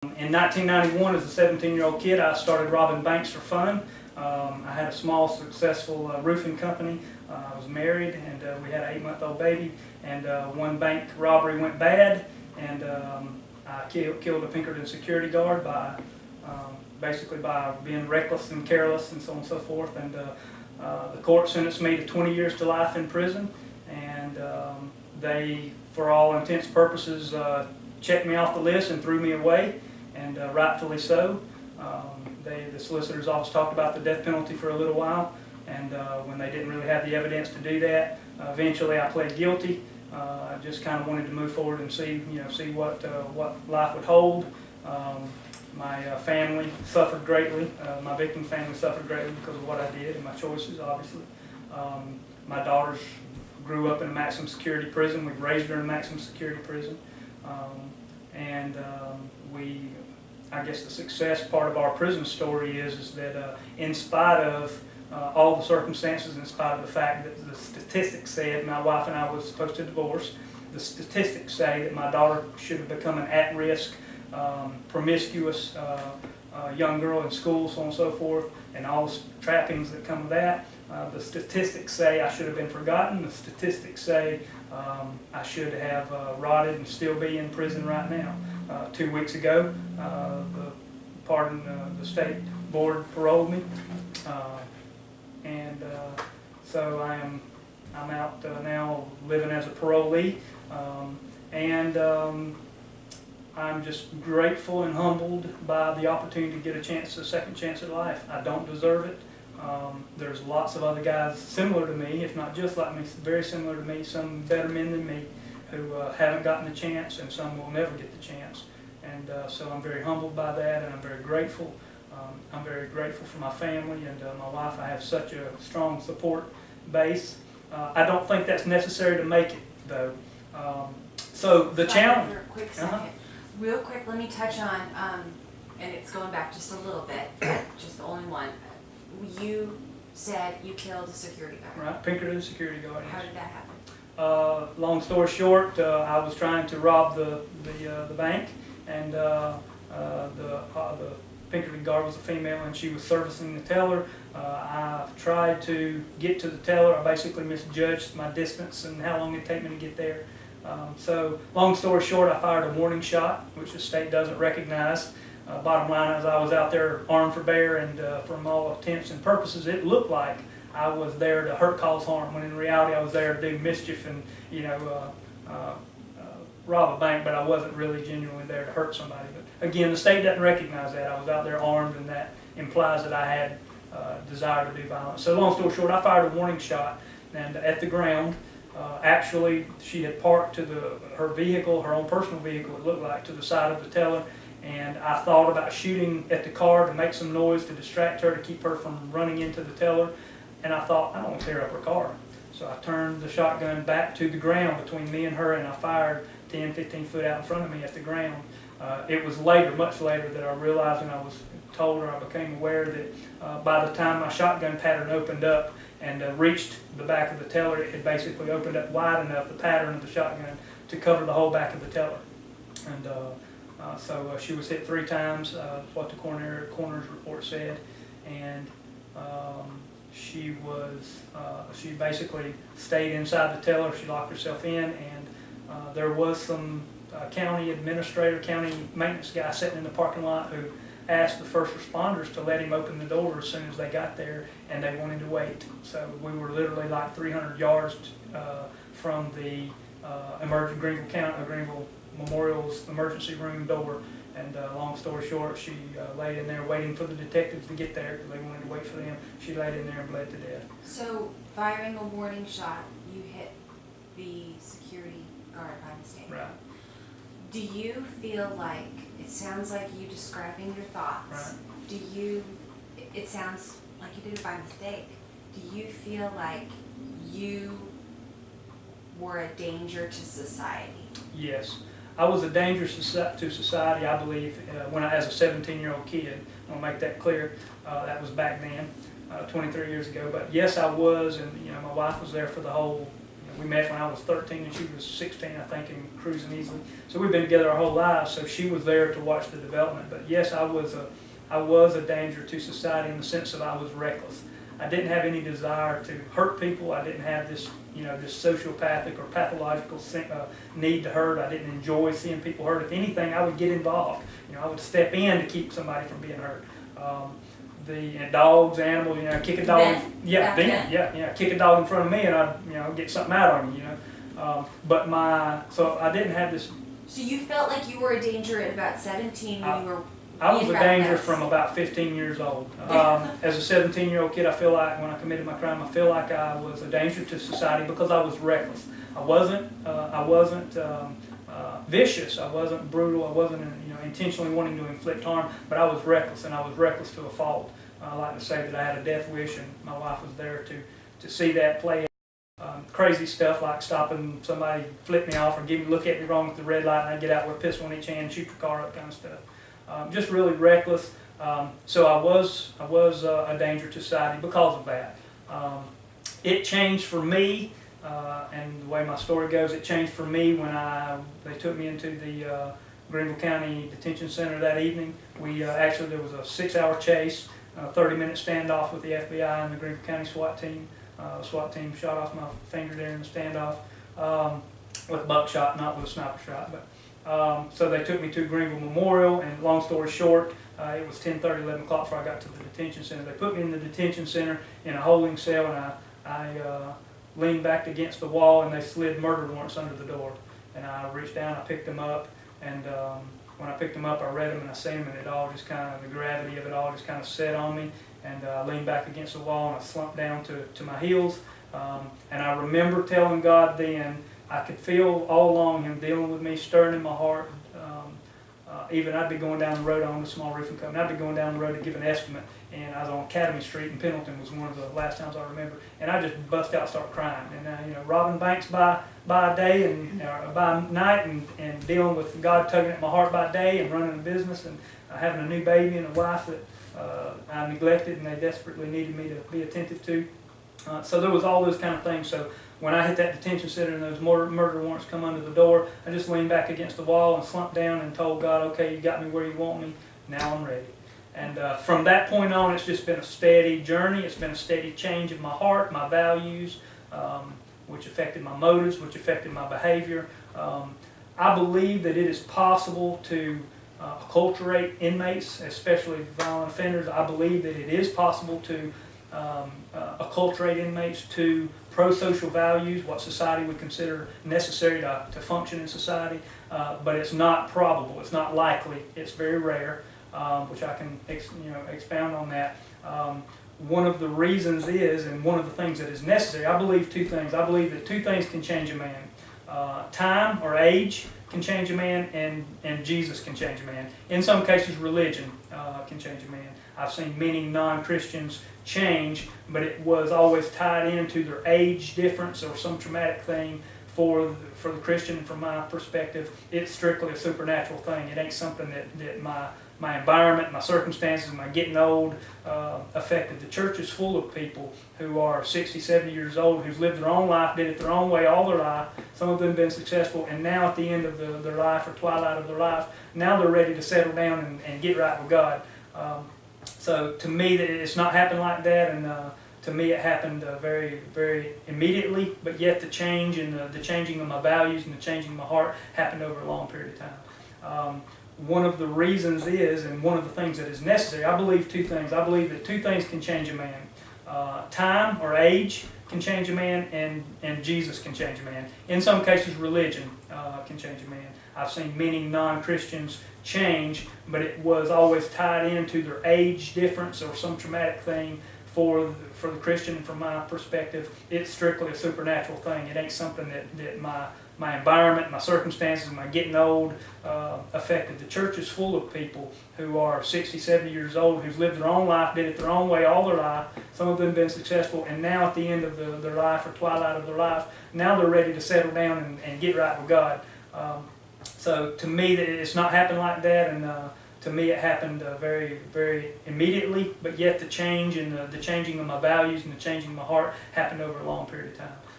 In 1991, as a 17-year-old kid, I started robbing banks for fun. I had a small, successful roofing company. I was married, and we had an 8-month-old baby. And one bank robbery went bad, and I killed a Pinkerton security guard by basically by being reckless and careless, and so on and so forth. And the court sentenced me to 20 years to life in prison, and they, for all intents and purposes, checked me off the list and threw me away, and rightfully so. The solicitor's office talked about the death penalty for a little while, and when they didn't really have the evidence to do that, eventually I pled guilty. I just kind of wanted to move forward and see what life would hold. My family suffered greatly. My victim family suffered greatly because of what I did and my choices, obviously. My daughters grew up in a maximum security prison. We raised her in a maximum security prison. I guess the success part of our prison story is that in spite of all the circumstances, in spite of the fact that the statistics said my wife and I was supposed to divorce, the statistics say that my daughter should have become an at-risk, promiscuous young girl in school, so on and so forth, and all the trappings that come with that. The statistics say I should have been forgotten. The statistics say I should have rotted and still be in prison right now. 2 weeks ago, the state board paroled me, and so I'm out now living as a parolee, and I'm just grateful and humbled by the opportunity to get a second chance at life. I don't deserve it. There's lots of other guys similar to me, if not just like me, very similar to me, some better men than me, who haven't gotten the chance, and some will never get the chance. And so I'm very humbled by that, and I'm very grateful. I'm very grateful for my family and my wife. I have such a strong support base. I don't think that's necessary to make it, though. So the challenge... For a quick second. Real quick, let me touch on, and it's going back just a little bit, just the only one. You said you killed a security guard. Right, Pinkerton security guard. How did that happen? Long story short, I was trying to rob the bank, and the Pinkerton guard was a female, and she was servicing the teller. I tried to get to the teller. I basically misjudged my distance and how long it'd take me to get there. So long story short, I fired a warning shot, which the state doesn't recognize. Bottom line is I was out there armed for bear, and from all intents and purposes, it looked like I was there to hurt, cause harm, when in reality I was there to do mischief and, rob a bank, but I wasn't really genuinely there to hurt somebody. But again, the state doesn't recognize that. I was out there armed, and that implies that I had desire to do violence. So long story short, I fired a warning shot, and at the ground, actually she had parked to her vehicle, her own personal vehicle, it looked like, to the side of the teller. And I thought about shooting at the car to make some noise to distract her, to keep her from running into the teller. And I thought, I don't want to tear up her car. So I turned the shotgun back to the ground between me and her, and I fired 10, 15 foot out in front of me at the ground. It was later, much later, that I realized, and I was told, or I became aware that by the time my shotgun pattern opened up and reached the back of the teller, it had basically opened up wide enough, the pattern of the shotgun, to cover the whole back of the teller. And so she was hit 3 times, what the coroner's report said, and she basically stayed inside the teller. She locked herself in, and there was some county administrator, county maintenance guy sitting in the parking lot who asked the first responders to let him open the door as soon as they got there, and they wanted to wait. So we were literally like 300 yards from the Greenville Memorial's emergency room door, and long story short, she laid in there waiting for the detectives to get there because they wanted to wait for them. She laid in there and bled to death. So, firing a warning shot, you hit the security guard by mistake. Right. Do you feel like, it sounds like you describing your thoughts, right. It sounds like you did it by mistake. Do you feel like you were a danger to society? Yes. I was a danger to society, I believe, as a 17-year-old kid. I want to make that clear. That was back then, 23 years ago. But yes, I was, and my wife was there for the whole We met when I was 13 and she was 16, I think, and cruising easily. So we've been together our whole lives, so she was there to watch the development. But yes, I was a danger to society in the sense that I was reckless. I didn't have any desire to hurt people. I didn't have this, this sociopathic or pathological need to hurt. I didn't enjoy seeing people hurt. If anything, I would get involved. I would step in to keep somebody from being hurt. Dogs, animals, kick a dog. Kick a dog in front of me, and I'd, get something out on you, so I didn't have this. So you felt like you were a danger at about 17 when you were. I was a danger from about 15 years old. As a 17-year-old kid, I feel like when I committed my crime, I feel like I was a danger to society because I was reckless. I wasn't vicious. I wasn't brutal. I wasn't intentionally wanting to inflict harm, but I was reckless, and I was reckless to a fault. I like to say that I had a death wish, and my wife was there to see that play out. Crazy stuff like stopping somebody, flip me off, or look at me wrong with the red light, and I get out with a pistol in each hand, shoot the car up, kind of stuff. Just really reckless. So I was a danger to society because of that. It changed for me, and the way my story goes, it changed for me when they took me into the Greenville County Detention Center that evening. Actually, there was a 6-hour chase, a 30-minute standoff with the FBI and the Greenville County SWAT team. The SWAT team shot off my finger there in the standoff with buckshot, not with a sniper shot. But so they took me to Greenville Memorial, and long story short, it was 10:30, 11 o'clock before I got to the detention center. They put me in the detention center in a holding cell, and I leaned back against the wall, and they slid murder warrants under the door. And I reached down, I picked them up, and when I picked them up, I read them and I seen them, and it all just kind of, the gravity of it all just kind of set on me. And I leaned back against the wall, and I slumped down to my heels. And I remember telling God then, I could feel all along Him dealing with me, stirring in my heart. Even I'd be going down the road, I owned a small roofing company, I'd be going down the road to give an estimate, and I was on Academy Street in Pendleton, was one of the last times I remember, and I just bust out and start crying. And robbing banks by day and by night, and dealing with God tugging at my heart by day, and running a business, and having a new baby and a wife that I neglected and they desperately needed me to be attentive to. So there was all those kind of things. So when I hit that detention center and those murder warrants come under the door, I just leaned back against the wall and slumped down and told God, okay, you got me where you want me, now I'm ready. And from that point on, it's just been a steady journey. It's been a steady change of my heart, my values, which affected my motives, which affected my behavior. I believe that it is possible to acculturate inmates, especially violent offenders. I believe that it is possible to acculturate inmates to pro-social values, what society would consider necessary to function in society, but it's not probable, it's not likely, it's very rare, which I can expound on that. One of the reasons is, and one of the things that is necessary, I believe two things. I believe that two things can change a man. Time or age can change a man, and Jesus can change a man. In some cases, religion can change a man. I've seen many non-Christians change, but it was always tied into their age difference or some traumatic thing. For the Christian, and from my perspective, it's strictly a supernatural thing. It ain't something that my environment, my circumstances, my getting old affected. The church is full of people who are 60, 70 years old, who've lived their own life, did it their own way all their life. Some of them have been successful, and now at the end of their life, or twilight of their life, now they're ready to settle down and get right with God. So to me, it's not happened like that, and to me it happened very, very immediately, but yet the change and the changing of my values and the changing of my heart happened over a long period of time. One of the reasons is, and one of the things that is necessary, I believe two things. I believe that two things can change a man. Time or age can change a man, and Jesus can change a man. In some cases, religion can change a man. I've seen many non-Christians change, but it was always tied into their age difference or some traumatic thing. For the Christian, and from my perspective, it's strictly a supernatural thing. It ain't something that my environment, my circumstances, my getting old affected. The church is full of people who are 60, 70 years old, who've lived their own life, did it their own way all their life. Some of them have been successful, and now at the end of their life, or twilight of their life, now they're ready to settle down and get right with God. So to me, it's not happened like that, and to me it happened very, very immediately, but yet the change and the changing of my values and the changing of my heart happened over a long period of time.